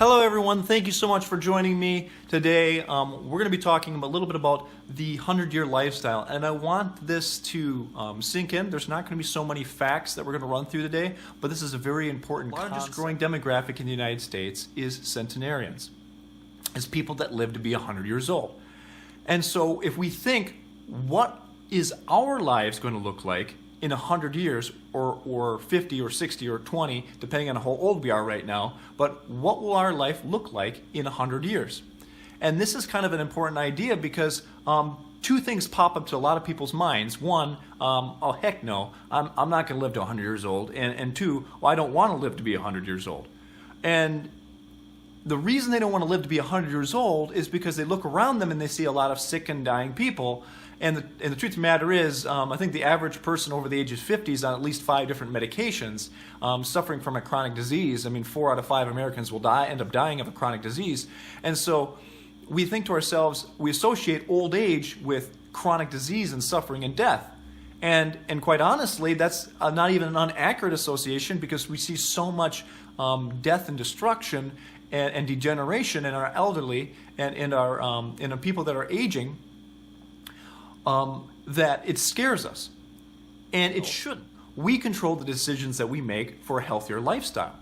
Hello everyone, thank you so much for joining me today. We're going to be talking a little bit about the 100-year lifestyle, and I want this to sink in. There's not going to be so many facts that we're going to run through today, but this is a very important concept. The largest growing demographic in the United States is centenarians. It's people that live to be 100 years old. And so if we think, what is our lives going to look like in 100 years, or 50 or 60 or 20, depending on how old we are right now, but what will our life look like in 100 years? And this is kind of an important idea because two things pop up to a lot of people's minds. One, oh heck no, I'm not going to live to 100 years old. And two, well, I don't want to live to be 100 years old. And the reason they don't want to live to be 100 years old is because they look around them and they see a lot of sick and dying people. And the truth of the matter is, I think the average person over the age of 50 is on at least 5 different medications, suffering from a chronic disease. I mean, 4 out of 5 Americans will end up dying of a chronic disease. And so we think to ourselves, we associate old age with chronic disease and suffering and death. And quite honestly, that's not even an inaccurate association, because we see so much death and destruction and degeneration in our elderly and in our people that are aging, that it scares us. And it shouldn't. We control the decisions that we make for a healthier lifestyle.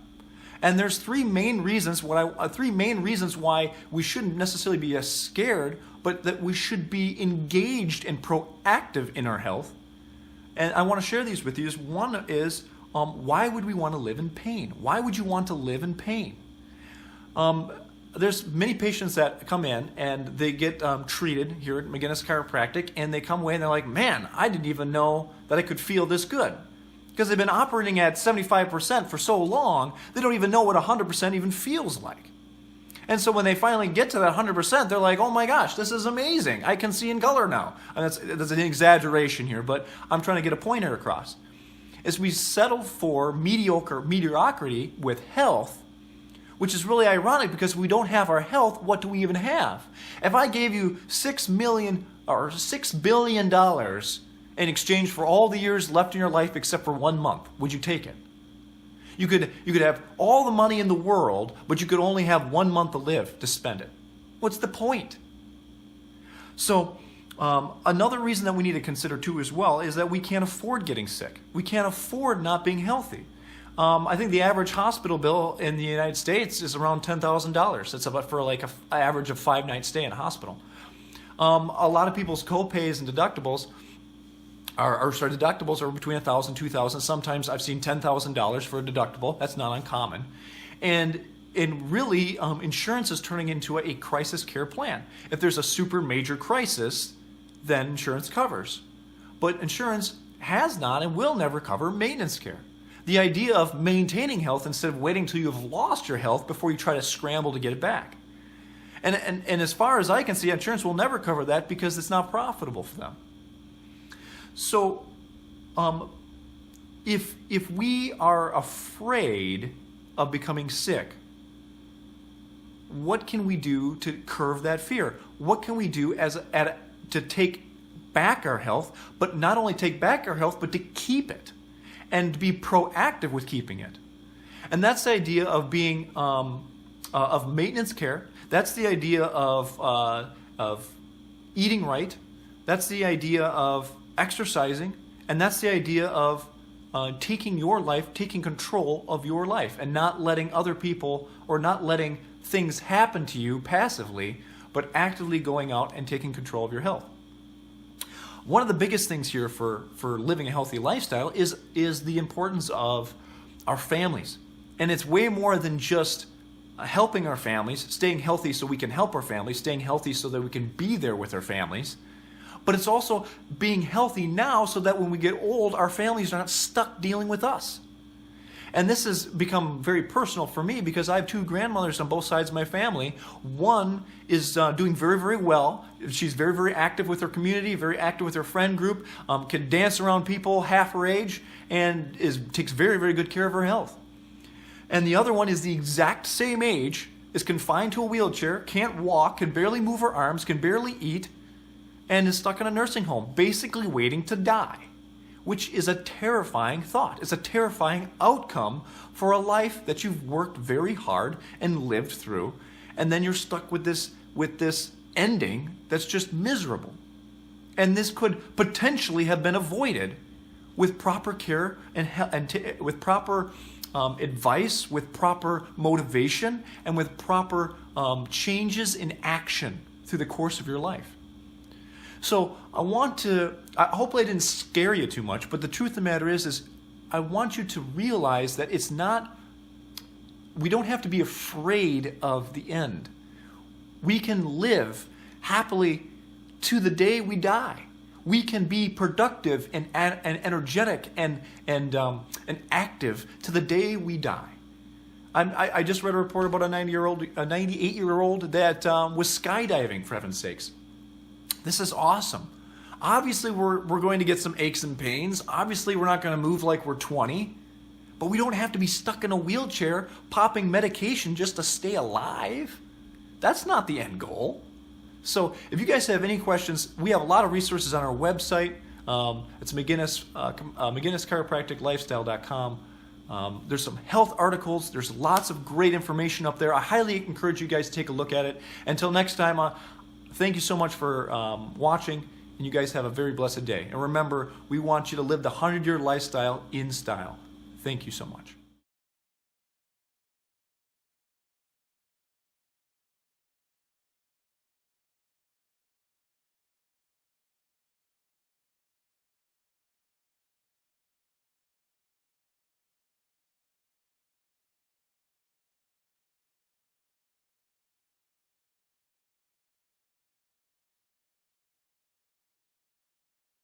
And there's three main reasons why we shouldn't necessarily be as scared, but that we should be engaged and proactive in our health. And I want to share these with you. One is, why would we want to live in pain? Why would you want to live in pain? There's many patients that come in and they get treated here at McGinnis Chiropractic, and they come away and they're like, man, I didn't even know that I could feel this good. Because they've been operating at 75% for so long, they don't even know what 100% even feels like. And so when they finally get to that 100%, they're like, oh my gosh, this is amazing. I can see in color now. And that's an exaggeration here, but I'm trying to get a point here across. As we settle for mediocrity with health, which is really ironic, because if we don't have our health, what do we even have? If I gave you $6 billion in exchange for all the years left in your life except for 1 month, would you take it? You could have all the money in the world, but you could only have 1 month to live to spend it. What's the point? So another reason that we need to consider too as well is that we can't afford getting sick. We can't afford not being healthy. I think the average hospital bill in the United States is around $10,000. That's about for like an average of 5-night stay in a hospital. A lot of people's co-pays and deductibles are between $1,000 and $2,000. Sometimes I've seen $10,000 for a deductible. That's not uncommon. And really, insurance is turning into a crisis care plan. If there's a super major crisis, then insurance covers. But insurance has not and will never cover maintenance care. The idea of maintaining health instead of waiting until you've lost your health before you try to scramble to get it back. And as far as I can see, insurance will never cover that because it's not profitable for them. So if we are afraid of becoming sick, what can we do to curb that fear? What can we do to take back our health, but not only take back our health, but to keep it? And to be proactive with keeping it. And that's the idea of being, of maintenance care. That's the idea of eating right. That's the idea of exercising. And that's the idea of taking control of your life, and not letting other people, or not letting things happen to you passively, but actively going out and taking control of your health. One of the biggest things here for living a healthy lifestyle is the importance of our families. And it's way more than just helping our families, staying healthy so we can help our families, staying healthy so that we can be there with our families. But it's also being healthy now so that when we get old, our families are not stuck dealing with us. And this has become very personal for me because I have 2 grandmothers on both sides of my family. One is doing very, very well. She's very, very active with her community, very active with her friend group, can dance around people half her age, and takes very, very good care of her health. And the other one is the exact same age, is confined to a wheelchair, can't walk, can barely move her arms, can barely eat, and is stuck in a nursing home, basically waiting to die. which is a terrifying thought. It's a terrifying outcome for a life that you've worked very hard and lived through, and then you're stuck with this ending that's just miserable. And this could potentially have been avoided with proper care and with proper advice, with proper motivation, and with proper changes in action through the course of your life. So I hope I didn't scare you too much, but the truth of the matter is I want you to realize that we don't have to be afraid of the end. We can live happily to the day we die. We can be productive and energetic and active to the day we die. I just read a report about a 98-year-old that was skydiving, for heaven's sakes. This is awesome. Obviously, we're going to get some aches and pains. Obviously, we're not going to move like we're 20. But we don't have to be stuck in a wheelchair popping medication just to stay alive. That's not the end goal. So if you guys have any questions, we have a lot of resources on our website. It's McGinnis-chiropracticlifestyle.com. There's some health articles. There's lots of great information up there. I highly encourage you guys to take a look at it. Until next time, thank you so much for watching, and you guys have a very blessed day. And remember, we want you to live the 100-year lifestyle in style. Thank you so much.